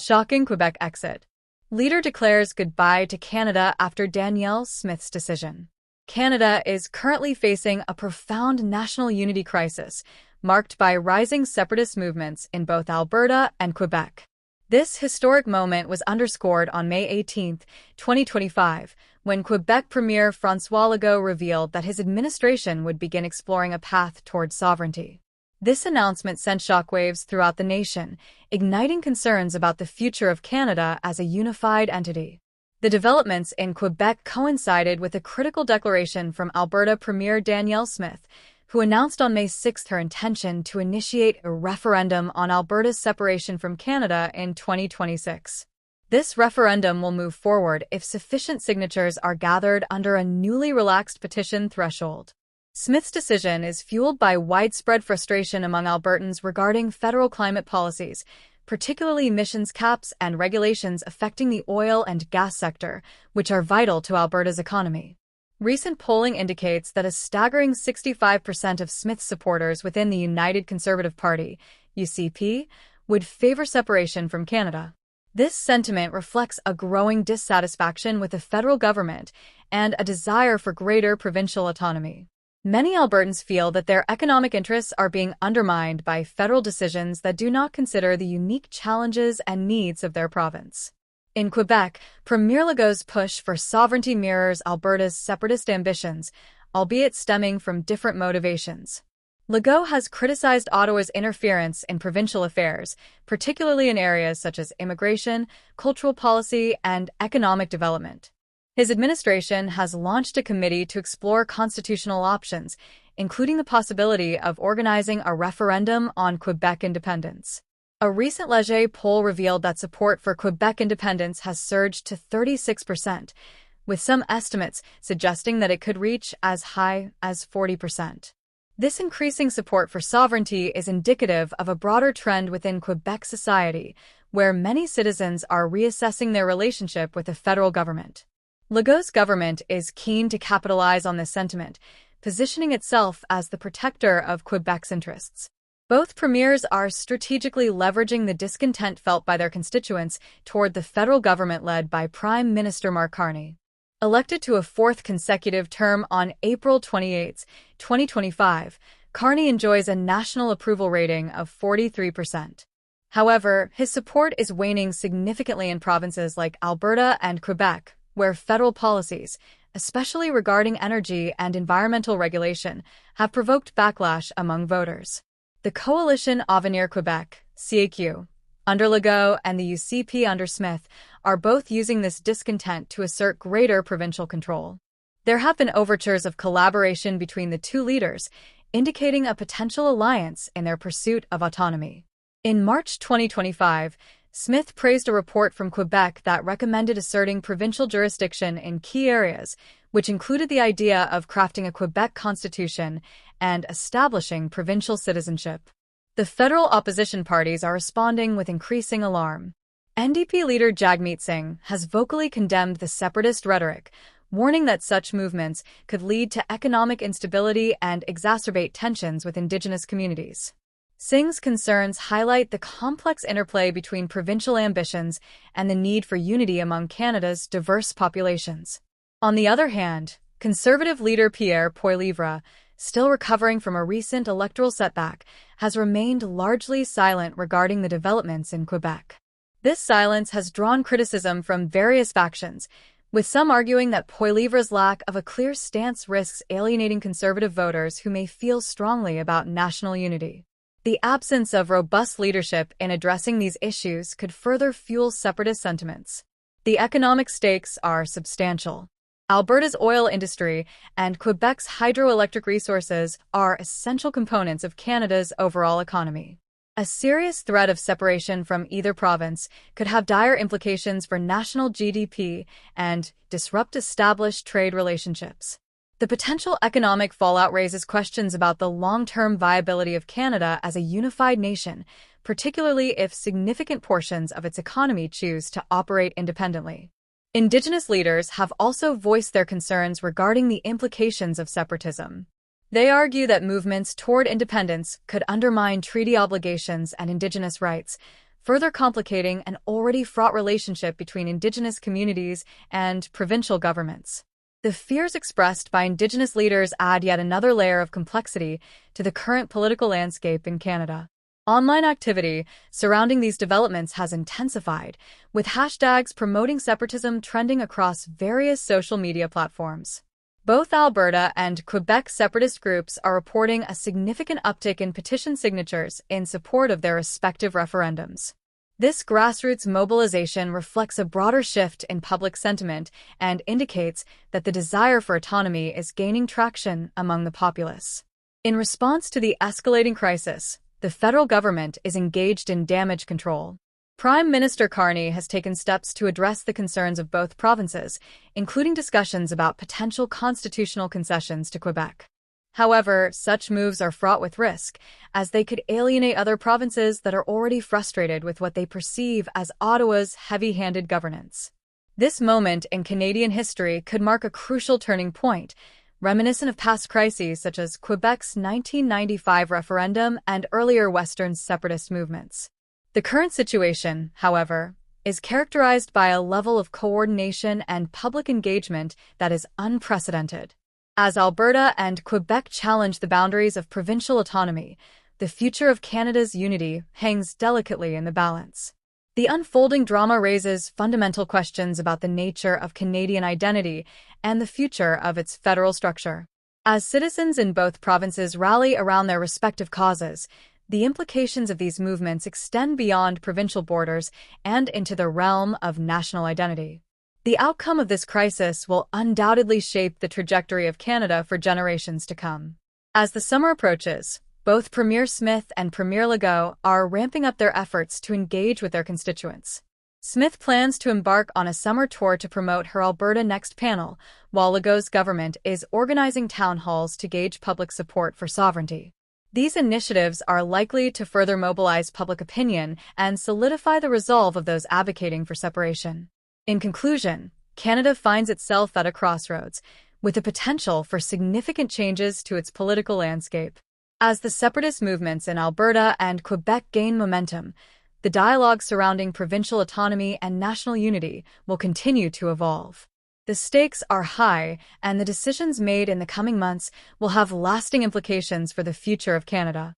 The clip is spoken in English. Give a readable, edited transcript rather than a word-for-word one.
Shocking Quebec exit. Leader declares goodbye to Canada after Danielle Smith's decision. Canada is currently facing a profound national unity crisis, marked by rising separatist movements in both Alberta and Quebec. This historic moment was underscored on May 18, 2025, when Quebec Premier François Legault revealed that his administration would begin exploring a path towards sovereignty. This announcement sent shockwaves throughout the nation, igniting concerns about the future of Canada as a unified entity. The developments in Quebec coincided with a critical declaration from Alberta Premier Danielle Smith, who announced on May 6 her intention to initiate a referendum on Alberta's separation from Canada in 2026. This referendum will move forward if sufficient signatures are gathered under a newly relaxed petition threshold. Smith's decision is fueled by widespread frustration among Albertans regarding federal climate policies, particularly emissions caps and regulations affecting the oil and gas sector, which are vital to Alberta's economy. Recent polling indicates that a staggering 65% of Smith's supporters within the United Conservative Party, UCP, would favor separation from Canada. This sentiment reflects a growing dissatisfaction with the federal government and a desire for greater provincial autonomy. Many Albertans feel that their economic interests are being undermined by federal decisions that do not consider the unique challenges and needs of their province. In Quebec, Premier Legault's push for sovereignty mirrors Alberta's separatist ambitions, albeit stemming from different motivations. Legault has criticized Ottawa's interference in provincial affairs, particularly in areas such as immigration, cultural policy, and economic development. His administration has launched a committee to explore constitutional options, including the possibility of organizing a referendum on Quebec independence. A recent Leger poll revealed that support for Quebec independence has surged to 36%, with some estimates suggesting that it could reach as high as 40%. This increasing support for sovereignty is indicative of a broader trend within Quebec society, where many citizens are reassessing their relationship with the federal government. Legault's government is keen to capitalize on this sentiment, positioning itself as the protector of Quebec's interests. Both premiers are strategically leveraging the discontent felt by their constituents toward the federal government led by Prime Minister Mark Carney. Elected to a fourth consecutive term on April 28, 2025, Carney enjoys a national approval rating of 43%. However, his support is waning significantly in provinces like Alberta and Quebec, where federal policies, especially regarding energy and environmental regulation, have provoked backlash among voters. The coalition Avenir Quebec, CAQ, under Legault and the UCP under Smith are both using this discontent to assert greater provincial control. There have been overtures of collaboration between the two leaders, indicating a potential alliance in their pursuit of autonomy. In March 2025, Smith praised a report from Quebec that recommended asserting provincial jurisdiction in key areas, which included the idea of crafting a Quebec constitution and establishing provincial citizenship. The federal opposition parties are responding with increasing alarm. NDP leader Jagmeet Singh has vocally condemned the separatist rhetoric, warning that such movements could lead to economic instability and exacerbate tensions with Indigenous communities. Singh's concerns highlight the complex interplay between provincial ambitions and the need for unity among Canada's diverse populations. On the other hand, Conservative leader Pierre Poilievre, still recovering from a recent electoral setback, has remained largely silent regarding the developments in Quebec. This silence has drawn criticism from various factions, with some arguing that Poilievre's lack of a clear stance risks alienating Conservative voters who may feel strongly about national unity. The absence of robust leadership in addressing these issues could further fuel separatist sentiments. The economic stakes are substantial. Alberta's oil industry and Quebec's hydroelectric resources are essential components of Canada's overall economy. A serious threat of separation from either province could have dire implications for national GDP and disrupt established trade relationships. The potential economic fallout raises questions about the long-term viability of Canada as a unified nation, particularly if significant portions of its economy choose to operate independently. Indigenous leaders have also voiced their concerns regarding the implications of separatism. They argue that movements toward independence could undermine treaty obligations and Indigenous rights, further complicating an already fraught relationship between Indigenous communities and provincial governments. The fears expressed by Indigenous leaders add yet another layer of complexity to the current political landscape in Canada. Online activity surrounding these developments has intensified, with hashtags promoting separatism trending across various social media platforms. Both Alberta and Quebec separatist groups are reporting a significant uptick in petition signatures in support of their respective referendums. This grassroots mobilization reflects a broader shift in public sentiment and indicates that the desire for autonomy is gaining traction among the populace. In response to the escalating crisis, the federal government is engaged in damage control. Prime Minister Carney has taken steps to address the concerns of both provinces, including discussions about potential constitutional concessions to Quebec. However, such moves are fraught with risk, as they could alienate other provinces that are already frustrated with what they perceive as Ottawa's heavy-handed governance. This moment in Canadian history could mark a crucial turning point, reminiscent of past crises such as Quebec's 1995 referendum and earlier Western separatist movements. The current situation, however, is characterized by a level of coordination and public engagement that is unprecedented. As Alberta and Quebec challenge the boundaries of provincial autonomy, the future of Canada's unity hangs delicately in the balance. The unfolding drama raises fundamental questions about the nature of Canadian identity and the future of its federal structure. As citizens in both provinces rally around their respective causes, the implications of these movements extend beyond provincial borders and into the realm of national identity. The outcome of this crisis will undoubtedly shape the trajectory of Canada for generations to come. As the summer approaches, both Premier Smith and Premier Legault are ramping up their efforts to engage with their constituents. Smith plans to embark on a summer tour to promote her Alberta Next panel, while Legault's government is organizing town halls to gauge public support for sovereignty. These initiatives are likely to further mobilize public opinion and solidify the resolve of those advocating for separation. In conclusion, Canada finds itself at a crossroads, with the potential for significant changes to its political landscape. As the separatist movements in Alberta and Quebec gain momentum, the dialogue surrounding provincial autonomy and national unity will continue to evolve. The stakes are high, and the decisions made in the coming months will have lasting implications for the future of Canada.